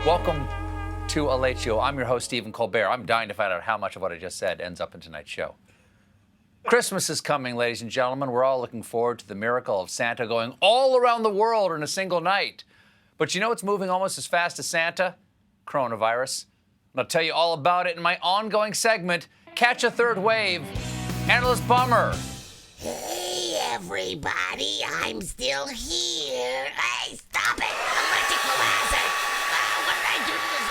Welcome to A Late Show. I'm your host, Stephen Colbert. I'm dying to find out how much of what I just said ends up in tonight's show. Christmas is coming, ladies and gentlemen. We're all looking forward to the miracle of Santa going all around the world in a single night. But you know what's moving almost as fast as Santa? Coronavirus. And I'll tell you all about it in my ongoing segment, Catch a Third Wave. Analyst Bummer. Hey, everybody, I'm still here. Hey, stop it! Electrical hazard! What did I do to this?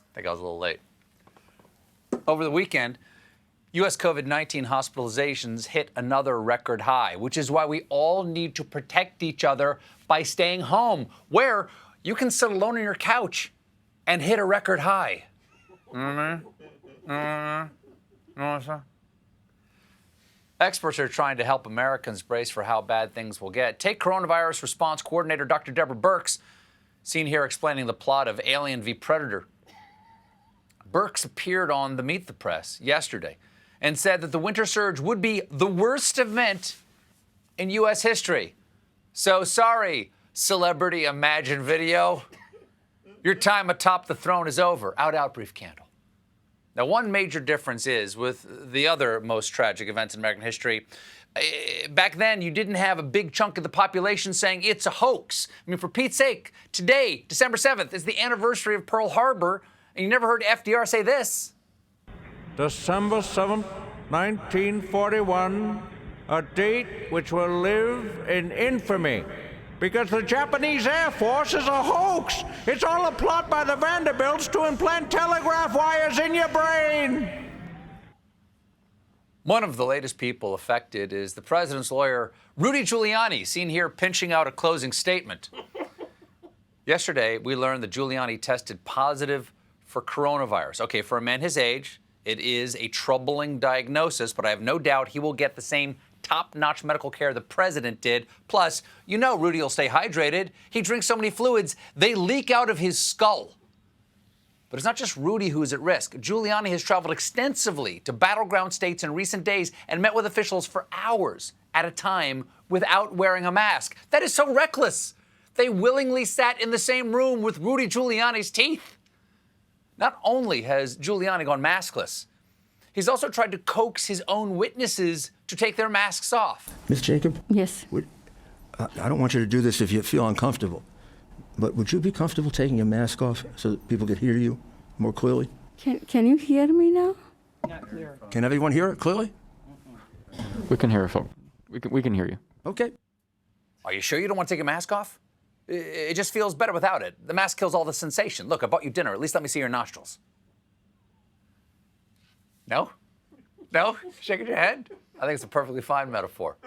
I think I was a little late. Over the weekend, U.S. COVID-19 hospitalizations hit another record high, which is why we all need to protect each other by staying home, where you can sit alone on your couch and hit a record high. Experts are trying to help Americans brace for how bad things will get. Take coronavirus response coordinator Dr. Deborah Birx, seen here explaining the plot of Alien v. Predator. Birx appeared on the Meet the Press yesterday and said that the winter surge would be the worst event in U.S. history. So sorry, Celebrity Imagine Video. Your time atop the throne is over. Out, brief candle. Now, one major difference is with the other most tragic events in American history. Back then, you didn't have a big chunk of the population saying it's a hoax. I mean, for Pete's sake, today, December 7th, is the anniversary of Pearl Harbor, and you never heard FDR say this. December 7th, 1941, a date which will live in infamy. Because the Japanese Air Force is a hoax. It's all a plot by the Vanderbilts to implant telegraph wires in your brain. One of the latest people affected is the president's lawyer, Rudy Giuliani, seen here pinching out a closing statement. Yesterday, we learned that Giuliani tested positive for coronavirus. Okay, for a man his age, it is a troubling diagnosis, but I have no doubt he will get the same top-notch medical care the president did. Plus, you know Rudy will stay hydrated. He drinks so many fluids, they leak out of his skull. But it's not just Rudy who is at risk. Giuliani has traveled extensively to battleground states in recent days and met with officials for hours at a time without wearing a mask. That is so reckless. They willingly sat in the same room with Rudy Giuliani's teeth. Not only has Giuliani gone maskless, he's also tried to coax his own witnesses to take their masks off. Ms. Jacob? Yes. I don't want you to do this if you feel uncomfortable, but would you be comfortable taking your mask off so that people could hear you more clearly? Can you hear me now? Not clear. Can everyone hear it clearly? We can hear it, folks. We can hear you. Okay. Are you sure you don't want to take your mask off? It just feels better without it. The mask kills all the sensation. Look, I bought you dinner. At least let me see your nostrils. No? No? Shaking your head? I think it's a perfectly fine metaphor.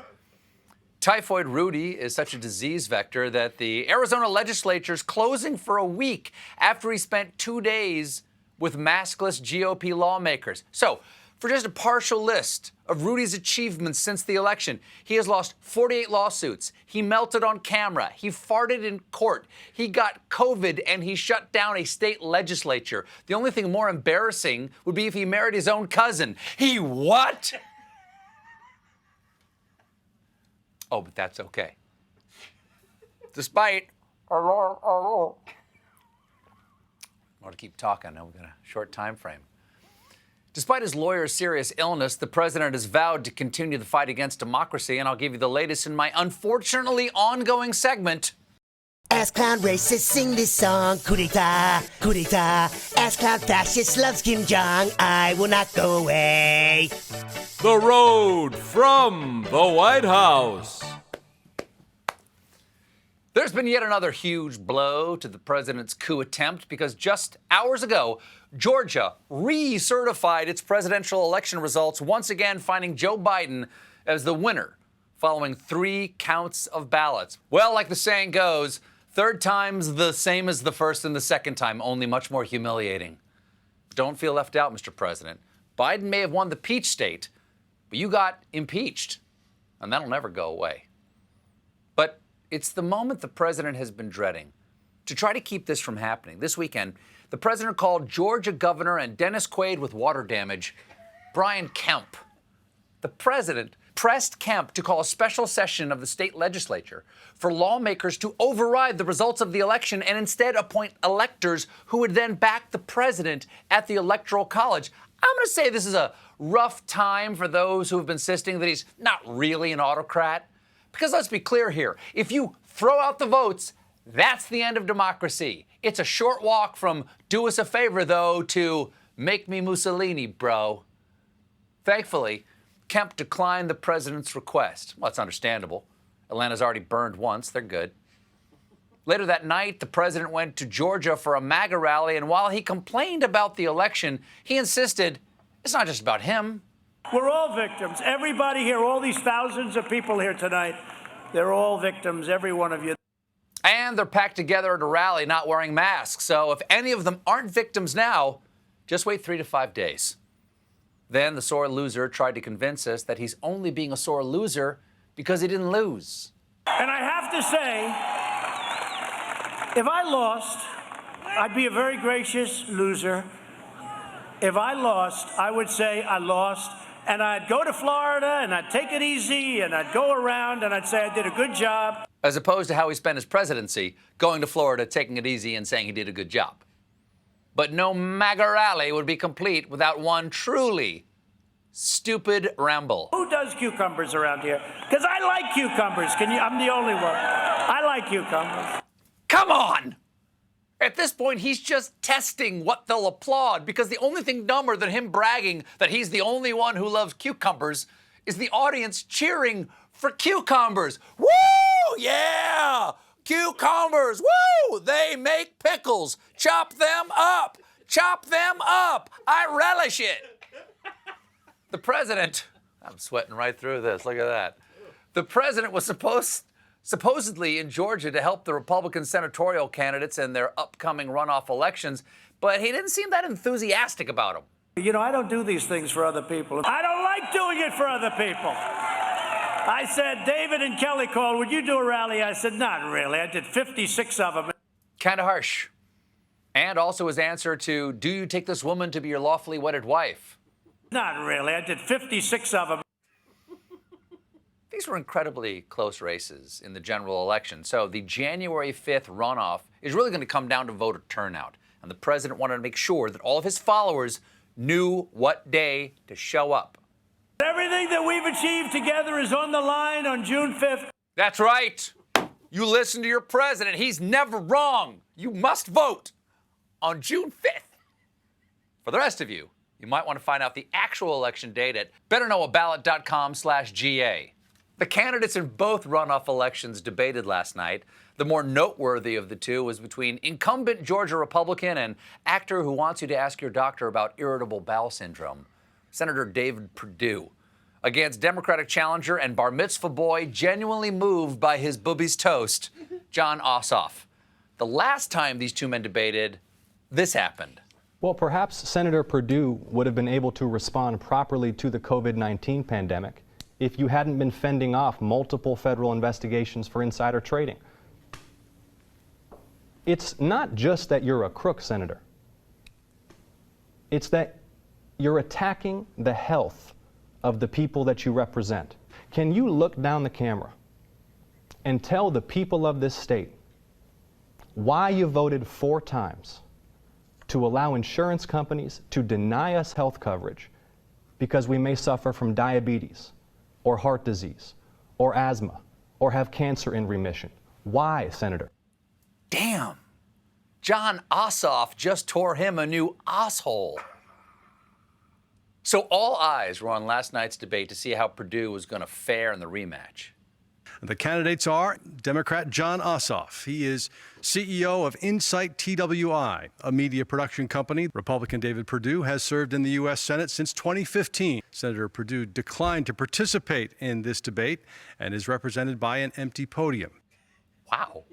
Typhoid Rudy is such a disease vector that the Arizona legislature is closing for a week after he spent 2 days with maskless GOP lawmakers. So, for just a partial list of Rudy's achievements since the election, he has lost 48 lawsuits. He melted on camera. He farted in court. He got COVID, and he shut down a state legislature. The only thing more embarrassing would be if he married his own cousin. He what? Oh, but that's okay. Despite... I want to keep talking. Now we've got a short time frame. Despite his lawyer's serious illness, the president has vowed to continue the fight against democracy, and I'll give you the latest in my unfortunately ongoing segment. Ass clown racists sing this song, coup d'etat, coup d'etat. Ass clown fascist loves Kim Jong, I will not go away. The road from the White House. There's been yet another huge blow to the president's coup attempt because just hours ago, Georgia recertified its presidential election results, once again finding Joe Biden as the winner following 3 counts of ballots. Well, like the saying goes, third time's the same as the first and the second time, only much more humiliating. Don't feel left out, Mr. President. Biden may have won the peach state, but you got impeached, and that'll never go away. But it's the moment the president has been dreading. To try to keep this from happening, this weekend, the president called Georgia governor and Dennis Quaid with water damage, Brian Kemp. The president pressed Kemp to call a special session of the state legislature for lawmakers to override the results of the election and instead appoint electors who would then back the president at the Electoral College. I'm going to say this is a rough time for those who have been insisting that he's not really an autocrat. Because let's be clear here, if you throw out the votes, that's the end of democracy. It's a short walk from do us a favor, though, to make me Mussolini, bro. Thankfully, Kemp declined the president's request. Well, that's understandable. Atlanta's already burned once. They're good. Later that night, the president went to Georgia for a MAGA rally, and while he complained about the election, he insisted it's not just about him. We're all victims. Everybody here, all these thousands of people here tonight, they're all victims, every one of you. And they're packed together at a rally not wearing masks. So if any of them aren't victims now, just wait 3 to 5 days. Then the sore loser tried to convince us that he's only being a sore loser because he didn't lose. And I have to say, if I lost, I'd be a very gracious loser. If I lost, I would say I lost, and I'd go to Florida, and I'd take it easy, and I'd go around, and I'd say I did a good job. As opposed to how he spent his presidency, going to Florida, taking it easy, and saying he did a good job. But no MAGA rally would be complete without one truly stupid ramble. Who does cucumbers around here? Because I like cucumbers. I'm the only one. I like cucumbers. Come on! At this point, he's just testing what they'll applaud, because the only thing dumber than him bragging that he's the only one who loves cucumbers is the audience cheering for cucumbers. Woo! Yeah! Cucumbers! Woo! They make pickles. Chop them up. Chop them up. I relish it. The president, I'm sweating right through this. Look at that. The president was supposedly in Georgia to help the Republican senatorial candidates in their upcoming runoff elections, but he didn't seem that enthusiastic about them. You know, I don't do these things for other people. I don't like doing it for other people. I said, David and Kelly called, would you do a rally? I said, not really. I did 56 of them. Kind of harsh. And also his answer to, do you take this woman to be your lawfully wedded wife? Not really. I did 56 of them. These were incredibly close races in the general election. So the January 5th runoff is really going to come down to voter turnout. And the president wanted to make sure that all of his followers knew what day to show up. Everything that we've achieved together is on the line on June 5th. That's right. You listen to your president. He's never wrong. You must vote on June 5th. For the rest of you, you might want to find out the actual election date at betterknowaballot.com/GA. The candidates in both runoff elections debated last night. The more noteworthy of the two was between incumbent Georgia Republican and actor who wants you to ask your doctor about irritable bowel syndrome, Senator David Perdue, against Democratic challenger and bar mitzvah boy genuinely moved by his boobies toast, Jon Ossoff. The last time these two men debated, this happened. Well, perhaps Senator Perdue would have been able to respond properly to the COVID-19 pandemic if you hadn't been fending off multiple federal investigations for insider trading. It's not just that you're a crook, Senator. It's that you're attacking the health of the people that you represent. Can you look down the camera and tell the people of this state why you voted 4 times to allow insurance companies to deny us health coverage because we may suffer from diabetes or heart disease or asthma or have cancer in remission? Why, Senator? Damn. Jon Ossoff just tore him a new asshole. So all eyes were on last night's debate to see how Perdue was going to fare in the rematch. The candidates are Democrat Jon Ossoff. He is CEO of Insight TWI, a media production company. Republican David Perdue has served in the U.S. Senate since 2015. Senator Perdue declined to participate in this debate and is represented by an empty podium. Wow.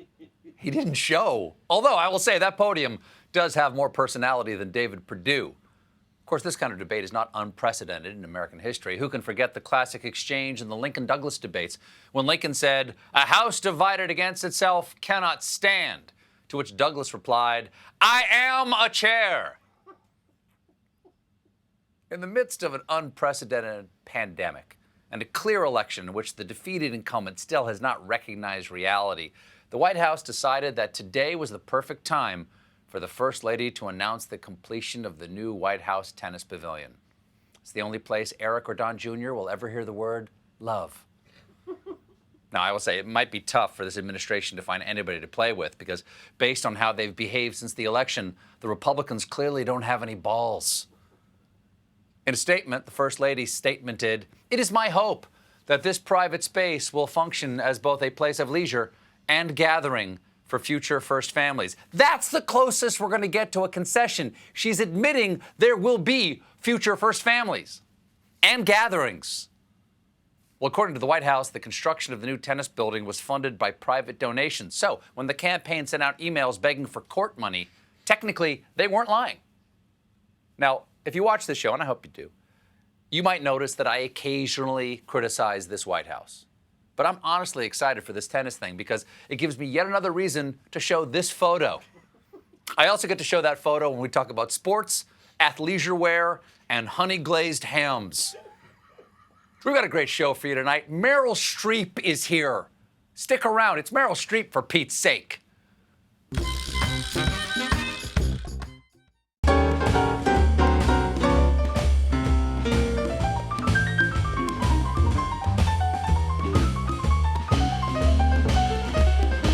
He didn't show. Although I will say that podium does have more personality than David Perdue. Of course, this kind of debate is not unprecedented in American history. Who can forget the classic exchange in the Lincoln-Douglas debates when Lincoln said, "A house divided against itself cannot stand," to which Douglas replied, "I am a chair." In the midst of an unprecedented pandemic and a clear election in which the defeated incumbent still has not recognized reality, the White House decided that today was the perfect time for the First Lady to announce the completion of the new White House tennis pavilion. It's the only place Eric or Don Jr. will ever hear the word love. Now, I will say it might be tough for this administration to find anybody to play with because based on how they've behaved since the election, the Republicans clearly don't have any balls. In a statement, the First Lady statemented, "It is my hope that this private space will function as both a place of leisure and gathering for future first families." That's the closest we're going to get to a concession. She's admitting there will be future first families and gatherings. Well, according to the White House, the construction of the new tennis building was funded by private donations. So when the campaign sent out emails begging for court money, technically they weren't lying. Now, if you watch the show, and I hope you do, you might notice that I occasionally criticize this White House. But I'm honestly excited for this tennis thing because it gives me yet another reason to show this photo. I also get to show that photo when we talk about sports, athleisure wear, and honey-glazed hams. We've got a great show for you tonight. Meryl Streep is here. Stick around. It's Meryl Streep, for Pete's sake.